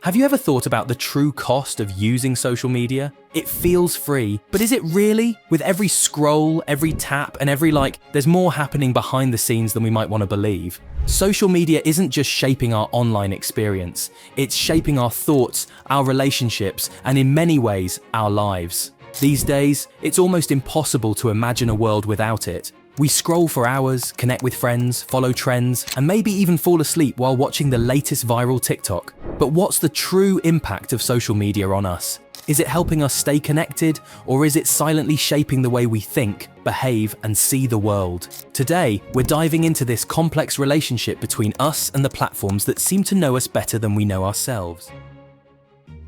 Have you ever thought about the true cost of using social media? It feels free, but is it really? With every scroll, every tap, and every like, there's more happening behind the scenes than we might want to believe. Social media isn't just shaping our online experience, it's shaping our thoughts, our relationships, and in many ways, our lives. These days, it's almost impossible to imagine a world without it. We scroll for hours, connect with friends, follow trends, and maybe even fall asleep while watching the latest viral TikTok. But what's the true impact of social media on us? Is it helping us stay connected, or is it silently shaping the way we think, behave, and see the world? Today, we're diving into this complex relationship between us and the platforms that seem to know us better than we know ourselves.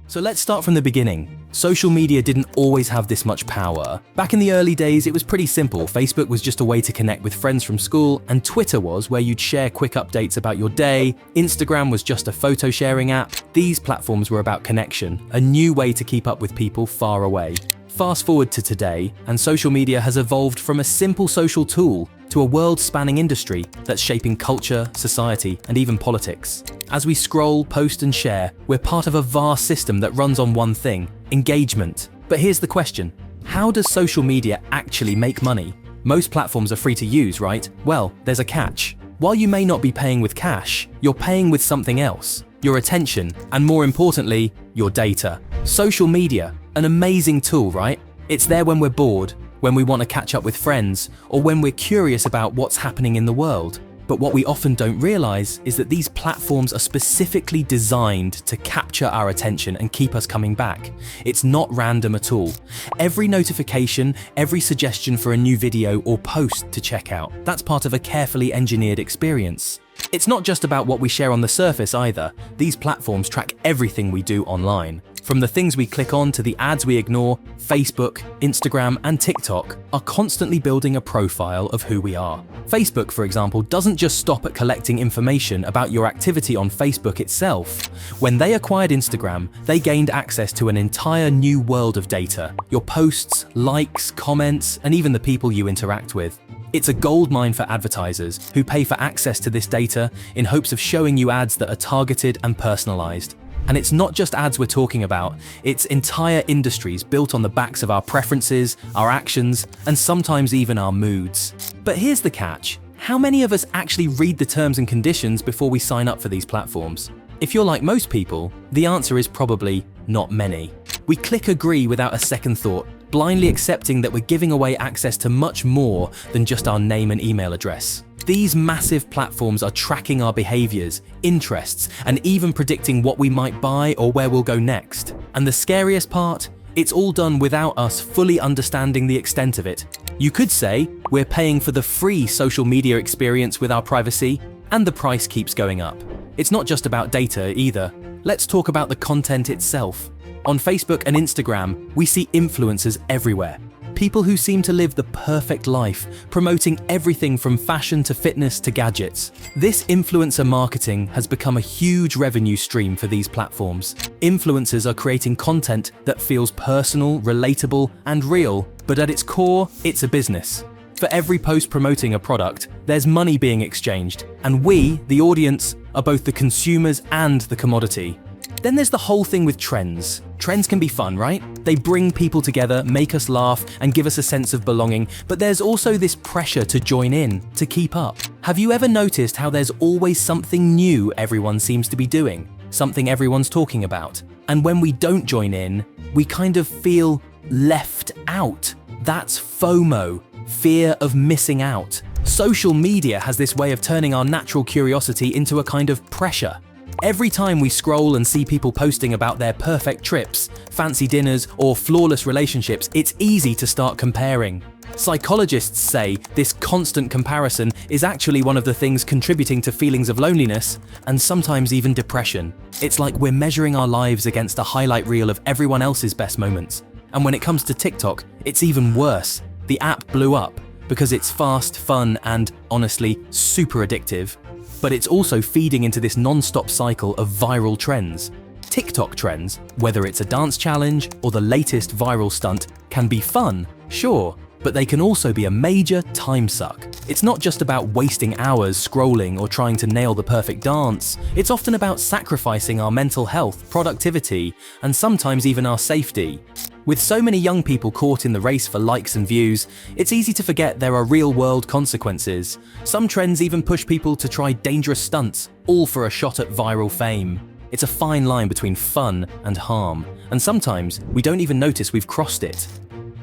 So let's start from the beginning. Social media didn't always have this much power. Back in the early days, it was pretty simple. Facebook was just a way to connect with friends from school, and Twitter was where you'd share quick updates about your day. Instagram was just a photo sharing app. These platforms were about connection, a new way to keep up with people far away. Fast forward to today, and social media has evolved from a simple social tool to a world-spanning industry that's shaping culture, society, and even politics. As we scroll, post, and share, we're part of a vast system that runs on one thing: engagement. But here's the question: how does social media actually make money? Most platforms are free to use, right? Well, there's a catch. While you may not be paying with cash, you're paying with something else: your attention, and more importantly, your data. Social media, an amazing tool, right? It's there when we're bored, when we want to catch up with friends, or when we're curious about what's happening in the world. But what we often don't realize is that these platforms are specifically designed to capture our attention and keep us coming back. It's not random at all. Every notification, every suggestion for a new video or post to check out, that's part of a carefully engineered experience. It's not just about what we share on the surface either. These platforms track everything we do online. From the things we click on to the ads we ignore, Facebook, Instagram, and TikTok are constantly building a profile of who we are. Facebook, for example, doesn't just stop at collecting information about your activity on Facebook itself. When they acquired Instagram, they gained access to an entire new world of data: your posts, likes, comments, and even the people you interact with. It's a goldmine for advertisers who pay for access to this data in hopes of showing you ads that are targeted and personalized. And it's not just ads we're talking about, it's entire industries built on the backs of our preferences, our actions, and sometimes even our moods. But here's the catch: how many of us actually read the terms and conditions before we sign up for these platforms? If you're like most people, the answer is probably not many. We click agree without a second thought, blindly accepting that we're giving away access to much more than just our name and email address. These massive platforms are tracking our behaviors, interests, and even predicting what we might buy or where we'll go next. And the scariest part? It's all done without us fully understanding the extent of it. You could say we're paying for the free social media experience with our privacy, and the price keeps going up. It's not just about data either. Let's talk about the content itself. On Facebook and Instagram, we see influencers everywhere. People who seem to live the perfect life, promoting everything from fashion to fitness to gadgets. This influencer marketing has become a huge revenue stream for these platforms. Influencers are creating content that feels personal, relatable, and real, but at its core, it's a business. For every post promoting a product, there's money being exchanged, and we, the audience, are both the consumers and the commodity. Then there's the whole thing with trends. Trends can be fun, right? They bring people together, make us laugh, and give us a sense of belonging, but there's also this pressure to join in, to keep up. Have you ever noticed how there's always something new everyone seems to be doing? Something everyone's talking about? And when we don't join in, we kind of feel left out. That's FOMO, fear of missing out. Social media has this way of turning our natural curiosity into a kind of pressure. Every time we scroll and see people posting about their perfect trips, fancy dinners, or flawless relationships, it's easy to start comparing. Psychologists say this constant comparison is actually one of the things contributing to feelings of loneliness and sometimes even depression. It's like we're measuring our lives against a highlight reel of everyone else's best moments. And when it comes to TikTok, it's even worse. The app blew up because it's fast, fun, and, honestly, super addictive. But it's also feeding into this non-stop cycle of viral trends. TikTok trends, whether it's a dance challenge or the latest viral stunt, can be fun, sure, but they can also be a major time suck. It's not just about wasting hours scrolling or trying to nail the perfect dance. It's often about sacrificing our mental health, productivity, and sometimes even our safety. With so many young people caught in the race for likes and views, it's easy to forget there are real-world consequences. Some trends even push people to try dangerous stunts, all for a shot at viral fame. It's a fine line between fun and harm, and sometimes we don't even notice we've crossed it.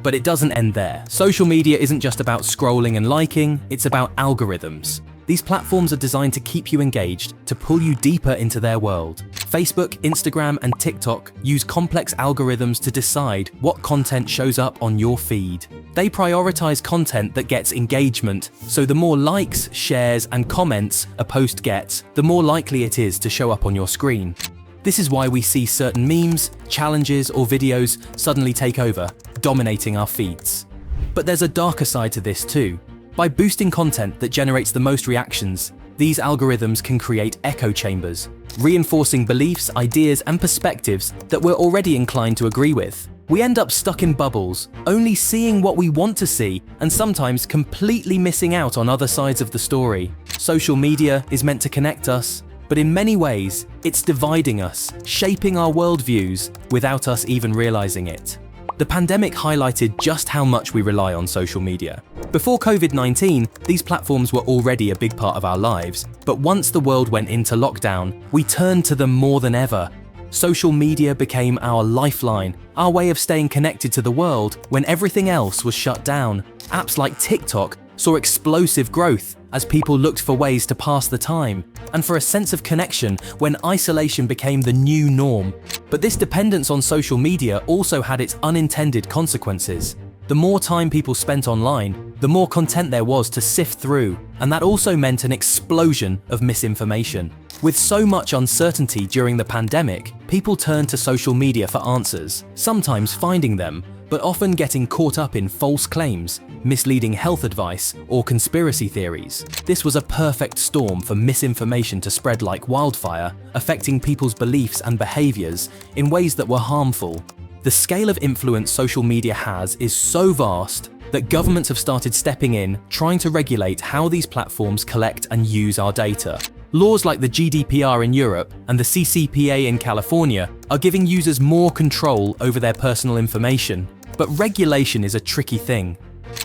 But it doesn't end there. Social media isn't just about scrolling and liking, it's about algorithms. These platforms are designed to keep you engaged, to pull you deeper into their world. Facebook, Instagram, and TikTok use complex algorithms to decide what content shows up on your feed. They prioritize content that gets engagement, so the more likes, shares, and comments a post gets, the more likely it is to show up on your screen. This is why we see certain memes, challenges, or videos suddenly take over, dominating our feeds. But there's a darker side to this too. By boosting content that generates the most reactions, these algorithms can create echo chambers, reinforcing beliefs, ideas, and perspectives that we're already inclined to agree with. We end up stuck in bubbles, only seeing what we want to see, and sometimes completely missing out on other sides of the story. Social media is meant to connect us, but in many ways, it's dividing us, shaping our worldviews without us even realizing it. The pandemic highlighted just how much we rely on social media. Before COVID-19, these platforms were already a big part of our lives, but once the world went into lockdown, we turned to them more than ever. Social media became our lifeline, our way of staying connected to the world when everything else was shut down. Apps like TikTok saw explosive growth as people looked for ways to pass the time, and for a sense of connection when isolation became the new norm. But this dependence on social media also had its unintended consequences. The more time people spent online, the more content there was to sift through, and that also meant an explosion of misinformation. With so much uncertainty during the pandemic, people turned to social media for answers, sometimes finding them, but often getting caught up in false claims, misleading health advice, or conspiracy theories. This was a perfect storm for misinformation to spread like wildfire, affecting people's beliefs and behaviors in ways that were harmful. The scale of influence social media has is so vast that governments have started stepping in, trying to regulate how these platforms collect and use our data. Laws like the GDPR in Europe and the CCPA in California are giving users more control over their personal information. But regulation is a tricky thing.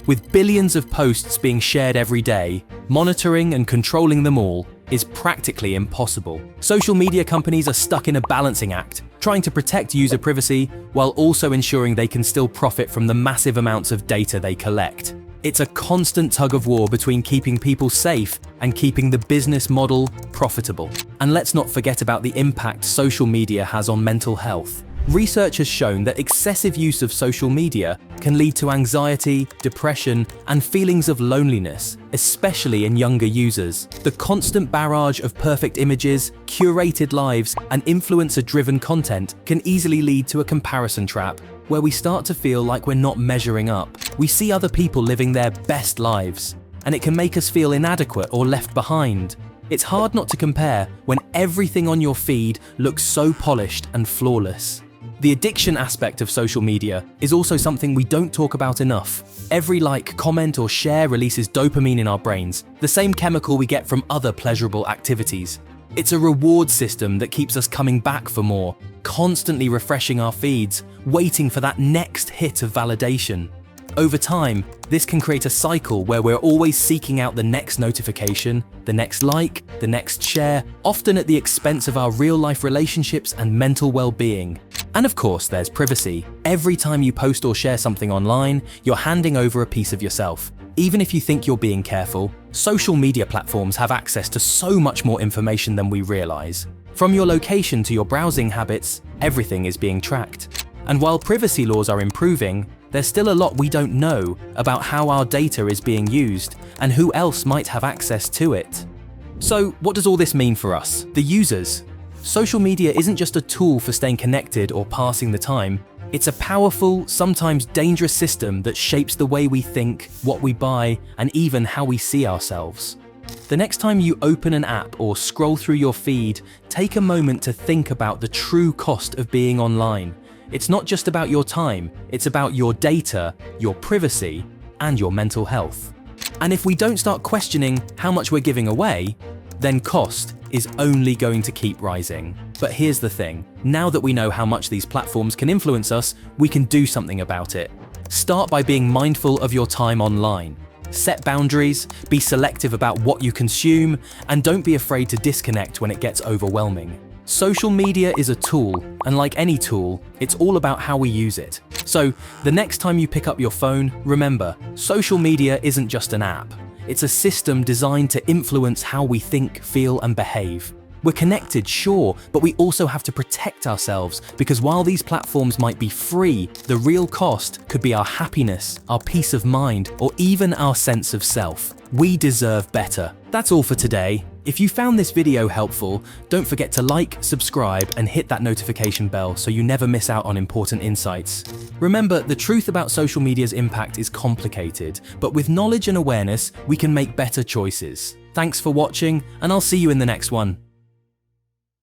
With billions of posts being shared every day, monitoring and controlling them all is practically impossible. Social media companies are stuck in a balancing act, trying to protect user privacy while also ensuring they can still profit from the massive amounts of data they collect. It's a constant tug of war between keeping people safe and keeping the business model profitable. And let's not forget about the impact social media has on mental health. Research has shown that excessive use of social media can lead to anxiety, depression, and feelings of loneliness, especially in younger users. The constant barrage of perfect images, curated lives, and influencer-driven content can easily lead to a comparison trap, where we start to feel like we're not measuring up. We see other people living their best lives, and it can make us feel inadequate or left behind. It's hard not to compare when everything on your feed looks so polished and flawless. The addiction aspect of social media is also something we don't talk about enough. Every like, comment, or share releases dopamine in our brains, the same chemical we get from other pleasurable activities. It's a reward system that keeps us coming back for more, constantly refreshing our feeds, waiting for that next hit of validation. Over time, this can create a cycle where we're always seeking out the next notification, the next like, the next share, often at the expense of our real-life relationships and mental well-being. And of course, there's privacy. Every time you post or share something online, you're handing over a piece of yourself. Even if you think you're being careful, social media platforms have access to so much more information than we realize. From your location to your browsing habits, everything is being tracked. And while privacy laws are improving, there's still a lot we don't know about how our data is being used and who else might have access to it. So what does all this mean for us, the users? Social media isn't just a tool for staying connected or passing the time. It's a powerful, sometimes dangerous system that shapes the way we think, what we buy, and even how we see ourselves. The next time you open an app or scroll through your feed, take a moment to think about the true cost of being online. It's not just about your time, it's about your data, your privacy, and your mental health. And if we don't start questioning how much we're giving away, then cost is only going to keep rising. But here's the thing, now that we know how much these platforms can influence us, we can do something about it. Start by being mindful of your time online. Set boundaries, be selective about what you consume, and don't be afraid to disconnect when it gets overwhelming. Social media is a tool, and like any tool, it's all about how we use it. So, the next time you pick up your phone, remember, social media isn't just an app. It's a system designed to influence how we think, feel, and behave. We're connected, sure, but we also have to protect ourselves, because while these platforms might be free, the real cost could be our happiness, our peace of mind, or even our sense of self. We deserve better. That's all for today. If you found this video helpful, don't forget to like, subscribe, and hit that notification bell so you never miss out on important insights. Remember, the truth about social media's impact is complicated, but with knowledge and awareness, we can make better choices. Thanks for watching, and I'll see you in the next one.